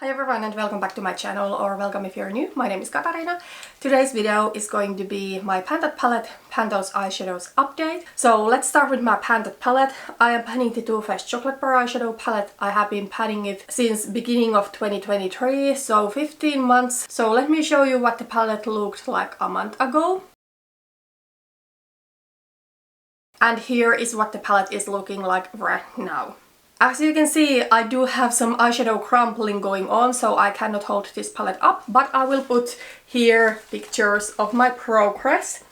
Hi everyone and welcome back to my channel, or welcome if you're new. My name is Katarina. Today's video is going to be my Pantat palette, Pantos Eyeshadows update. So let's start with my Pantat palette. I am panning the Too Faced Chocolate Bar eyeshadow palette. I have been panning it since beginning of 2023, so 15 months. So let me show you what the palette looked like a month ago. And here is what the palette is looking like right now. As you can see, I do have some eyeshadow crumpling going on, so I cannot hold this palette up, but I will put here pictures of my progress.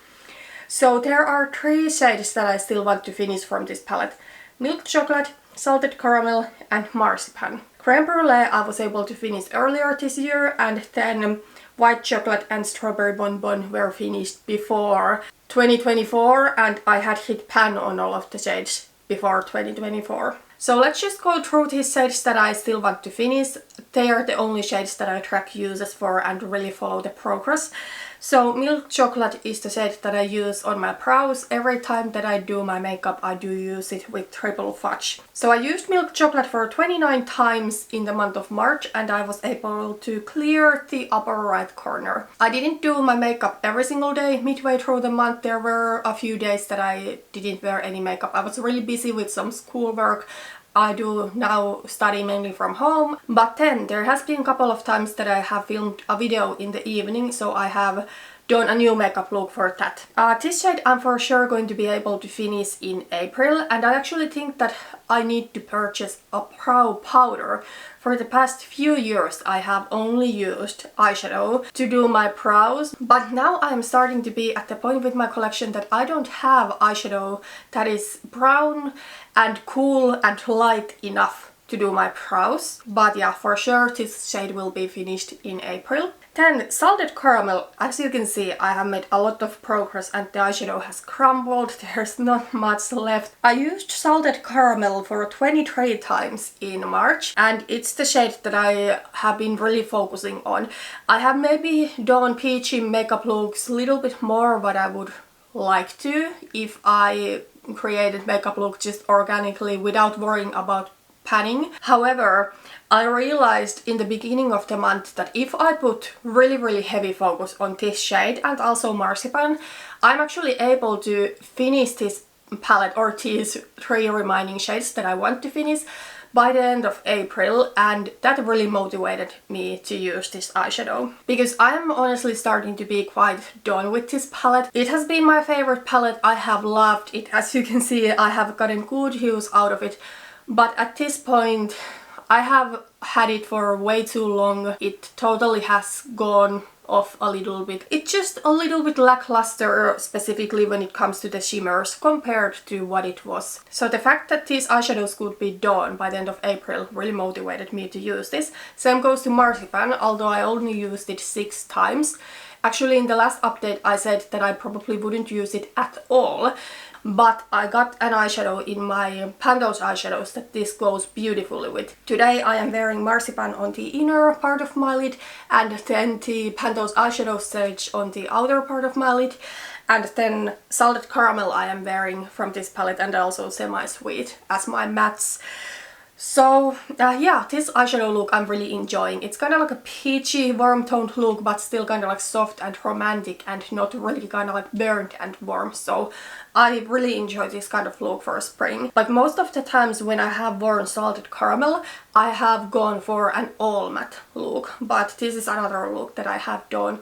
So there are three shades that I still want to finish from this palette: Milk Chocolate, Salted Caramel and Marzipan. Creme Brulee I was able to finish earlier this year, and then White Chocolate and Strawberry Bonbon were finished before 2024, and I had hit pan on all of the shades before 2024. So let's just go through these shades that I still want to finish. They are the only shades that I track uses for and really follow the progress. So Milk Chocolate is the shade that I use on my brows. Every time that I do my makeup I do use it with Triple Fudge. So I used Milk Chocolate for 29 times in the month of March, and I was able to clear the upper right corner. I didn't do my makeup every single day. Midway through the month there were a few days that I didn't wear any makeup. I was really busy with some schoolwork. I do now study mainly from home, but then there has been a couple of times that I have filmed a video in the evening, so I have done a new makeup look for that. This shade I'm for sure going to be able to finish in April, and I actually think that I need to purchase a brow powder. For the past few years I have only used eyeshadow to do my brows, but now I'm starting to be at the point with my collection that I don't have eyeshadow that is brown and cool and light enough to do my brows. But yeah, for sure this shade will be finished in April. Then Salted Caramel. As you can see, I have made a lot of progress and the eyeshadow has crumbled. There's not much left. I used Salted Caramel for 23 times in March, and it's the shade that I have been really focusing on. I have maybe done peachy makeup looks a little bit more what I would like to if I created makeup look just organically without worrying about panning. However, I realized in the beginning of the month that if I put really heavy focus on this shade and also Marzipan, I'm actually able to finish this palette or these three remaining shades that I want to finish by the end of April, and that really motivated me to use this eyeshadow. Because I'm honestly starting to be quite done with this palette. It has been my favorite palette. I have loved it. As you can see, I have gotten good use out of it. But at this point, I have had it for way too long. It totally has gone off a little bit. It's just a little bit lackluster, specifically when it comes to the shimmers compared to what it was. So the fact that these eyeshadows could be done by the end of April really motivated me to use this. Same goes to Marzipan, although I only used it 6 times. Actually, in the last update I said that I probably wouldn't use it at all. But I got an eyeshadow in my Pantos Eyeshadows that this goes beautifully with. Today I am wearing Marzipan on the inner part of my lid, and then the Pantos Eyeshadow shade on the outer part of my lid. And then Salted Caramel I am wearing from this palette, and also Semi-Sweet as my mattes. So yeah, this eyeshadow look I'm really enjoying. It's kind of like a peachy, warm toned look, but still kind of like soft and romantic and not really kind of like burnt and warm. So I really enjoy this kind of look for spring. Like most of the times when I have worn Salted Caramel, I have gone for an all matte look. But this is another look that I have done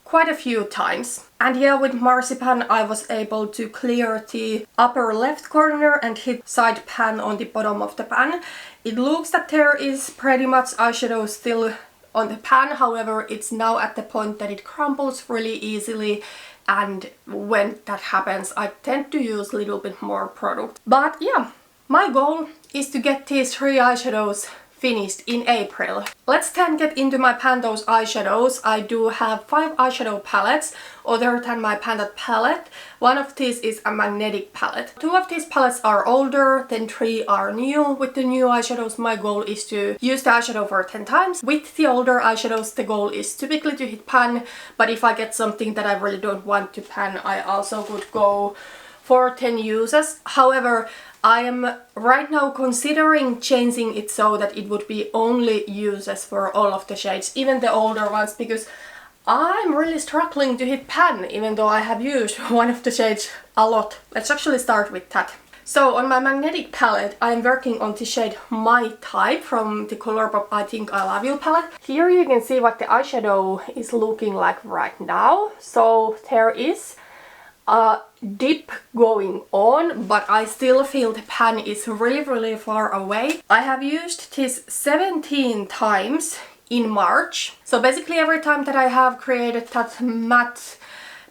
quite a few times. And yeah, with Marzipan I was able to clear the upper left corner and hit side pan on the bottom of the pan. It looks that there is pretty much eyeshadow still on the pan, however it's now at the point that it crumbles really easily, and when that happens I tend to use a little bit more product. But yeah, my goal is to get these 3 eyeshadows finished in April. Let's then get into my Pantos eyeshadows. I do have 5 eyeshadow palettes other than my Pantat palette. One of these is a magnetic palette. 2 of these palettes are older, then 3 are new. With the new eyeshadows my goal is to use the eyeshadow for 10 times. With the older eyeshadows the goal is typically to hit pan, but if I get something that I really don't want to pan I also could go for 10 uses. However, I am right now considering changing it so that it would be only uses for all of the shades, even the older ones, because I'm really struggling to hit pan, even though I have used one of the shades a lot. Let's actually start with that. So on my magnetic palette, I'm working on the shade My Type from the Colourpop I Think I Love You palette. Here you can see what the eyeshadow is looking like right now. So there is a dip going on, but I still feel the pan is really far away. I have used this 17 times in March. So basically every time that I have created that matte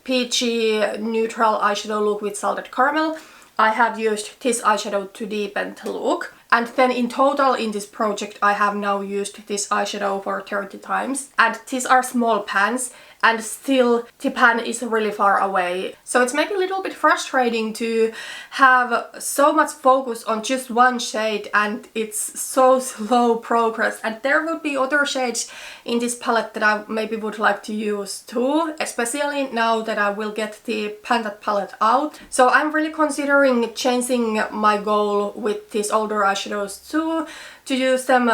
peachy neutral eyeshadow look with salted caramel, I have used this eyeshadow to deepen the look. And then in total in this project I have now used this eyeshadow for 30 times. And these are small pans and still the pan is really far away. So it's maybe a little bit frustrating to have so much focus on just one shade and it's so slow progress. And there would be other shades in this palette that I maybe would like to use too, especially now that I will get the Pantat palette out. So I'm really considering changing my goal with these older eyeshadows too, to use them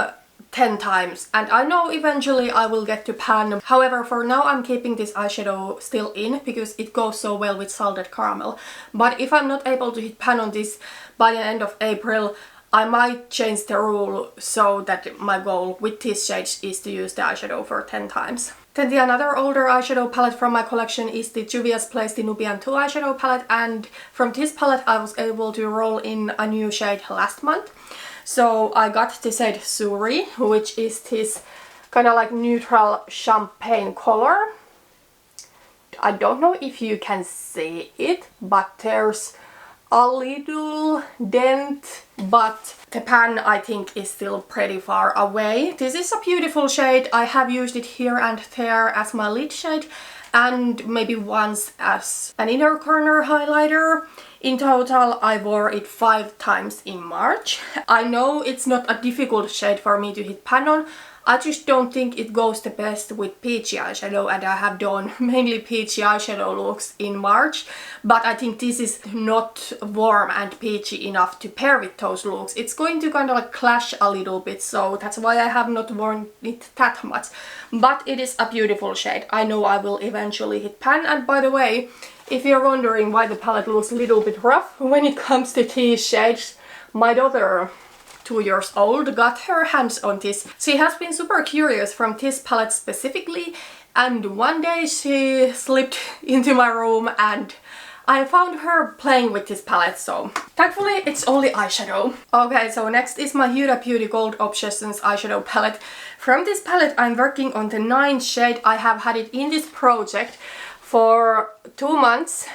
10 times, and I know eventually I will get to pan. However, for now I'm keeping this eyeshadow still in because it goes so well with salted caramel. But if I'm not able to hit pan on this by the end of April, I might change the rule so that my goal with these shades is to use the eyeshadow for 10 times. Then the another older eyeshadow palette from my collection is the Juvia's Place the Nubian 2 eyeshadow palette, and from this palette I was able to roll in a new shade last month. So I got the shade Suri, which is this kind of like neutral champagne color. I don't know if you can see it, but there's a little dent, but the pan I think is still pretty far away. This is a beautiful shade. I have used it here and there as my lid shade and maybe once as an inner corner highlighter. In total, I wore it 5 times in March. I know it's not a difficult shade for me to hit pan on. I just don't think it goes the best with peachy eyeshadow, and I have done mainly peachy eyeshadow looks in March. But I think this is not warm and peachy enough to pair with those looks. It's going to kind of like clash a little bit, so that's why I have not worn it that much. But it is a beautiful shade. I know I will eventually hit pan, and by the way, if you're wondering why the palette looks a little bit rough when it comes to these shades, my daughter, 2 years old, got her hands on this. She has been super curious from this palette specifically, and one day she slipped into my room and I found her playing with this palette, so thankfully it's only eyeshadow. Okay, so next is my Huda Beauty Gold Obsessions eyeshadow palette. From this palette I'm working on the 9th shade. I have had it in this project for 2 months.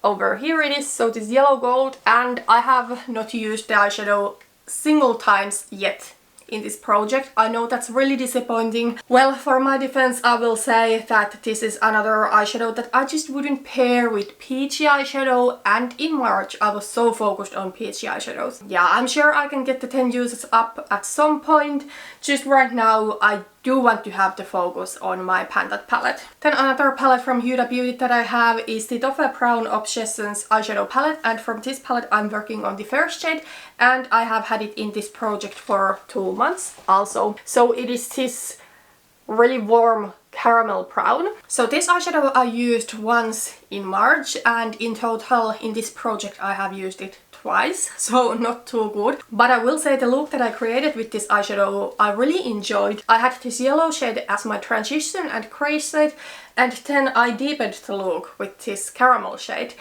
Over here it is, so this yellow gold, and I have not used the eyeshadow single times yet in this project. I know that's really disappointing. Well, for my defense I will say that this is another eyeshadow that I just wouldn't pair with peachy eyeshadow, and in March I was so focused on peachy eyeshadows. Yeah, I'm sure I can get the 10 uses up at some point. Just right now I do want to have the focus on my Pantat palette. Then another palette from Huda Beauty that I have is the Toffee Brown Obsessions eyeshadow palette, and from this palette I'm working on the first shade, and I have had it in this project for 2 months also. So it is this really warm caramel brown. So this eyeshadow I used once in March, and in total in this project I have used it twice, so not too good. But I will say the look that I created with this eyeshadow I really enjoyed. I had this yellow shade as my transition and grey shade, and then I deepened the look with this caramel shade,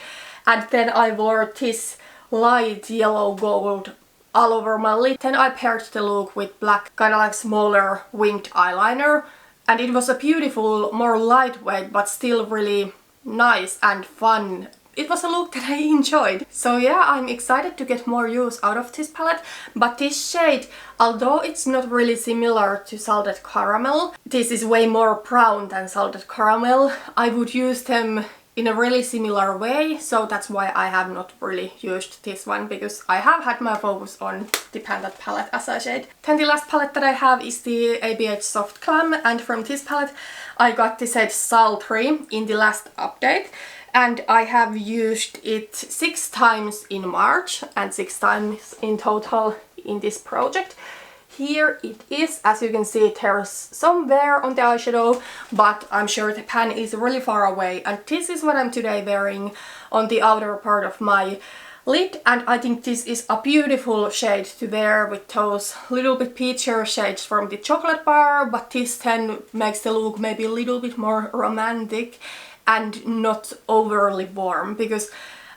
and then I wore this light yellow gold all over my lid. Then I paired the look with black, kind of like smaller winged eyeliner, and it was a beautiful, more lightweight but still really nice and fun. It was a look that I enjoyed. So yeah, I'm excited to get more use out of this palette. But this shade, although it's not really similar to salted caramel, this is way more brown than salted caramel. I would use them in a really similar way, so that's why I have not really used this one, because I have had my focus on the Pantat palette, as I said. Then the last palette that I have is the ABH Soft Glam, and from this palette I got the shade Sultry in the last update. and I have used it 6 times in March and 6 times in total in this project. Here it is. As you can see, there's some wear on the eyeshadow, but I'm sure the pan is really far away, and this is what I'm today wearing on the outer part of my lid, and I think this is a beautiful shade to wear with those little bit peachier shades from the chocolate bar, but this then makes the look maybe a little bit more romantic and not overly warm, because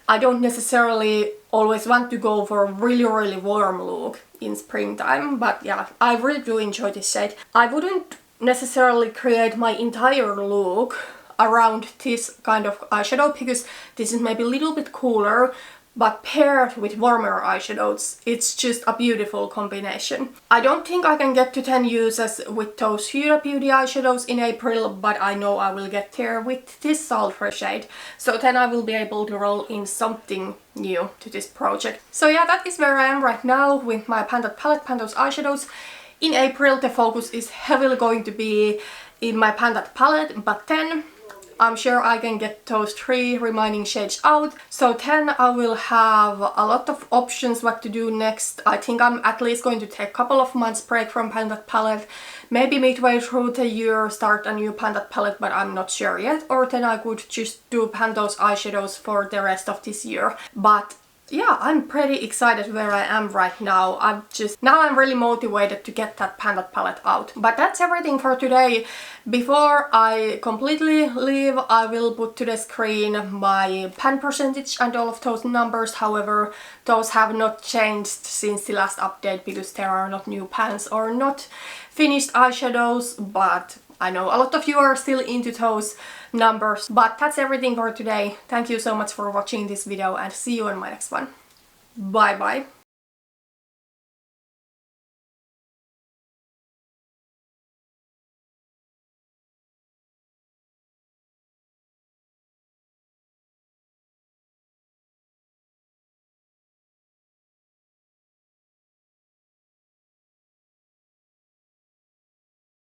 I don't necessarily always want to go for a really warm look in springtime, but yeah, I really do enjoy this shade. I wouldn't necessarily create my entire look around this kind of eyeshadow because this is maybe a little bit cooler, but paired with warmer eyeshadows, it's just a beautiful combination. I don't think I can get to 10 uses with those Huda Beauty eyeshadows in April, but I know I will get there with this sulfur shade. So then I will be able to roll in something new to this project. So yeah, that is where I am right now with my Pan That palette, Pan Those eyeshadows. In April the focus is heavily going to be in my Pan That palette, but then I'm sure I can get those 3 remaining shades out. So then I will have a lot of options what to do next. I think I'm at least going to take a couple of months break from Pan That palette. Maybe midway through the year start a new Pan That palette, but I'm not sure yet. Or then I could just do Pan Those eyeshadows for the rest of this year. But yeah, I'm pretty excited where I am right now. Now I'm really motivated to get that Pan That palette out. But that's everything for today. Before I completely leave, I will put to the screen my pan percentage and all of those numbers. However, those have not changed since the last update because there are not new pans or not finished eyeshadows, but I know a lot of you are still into those numbers. But that's everything for today. Thank you so much for watching this video and see you in my next one. Bye bye.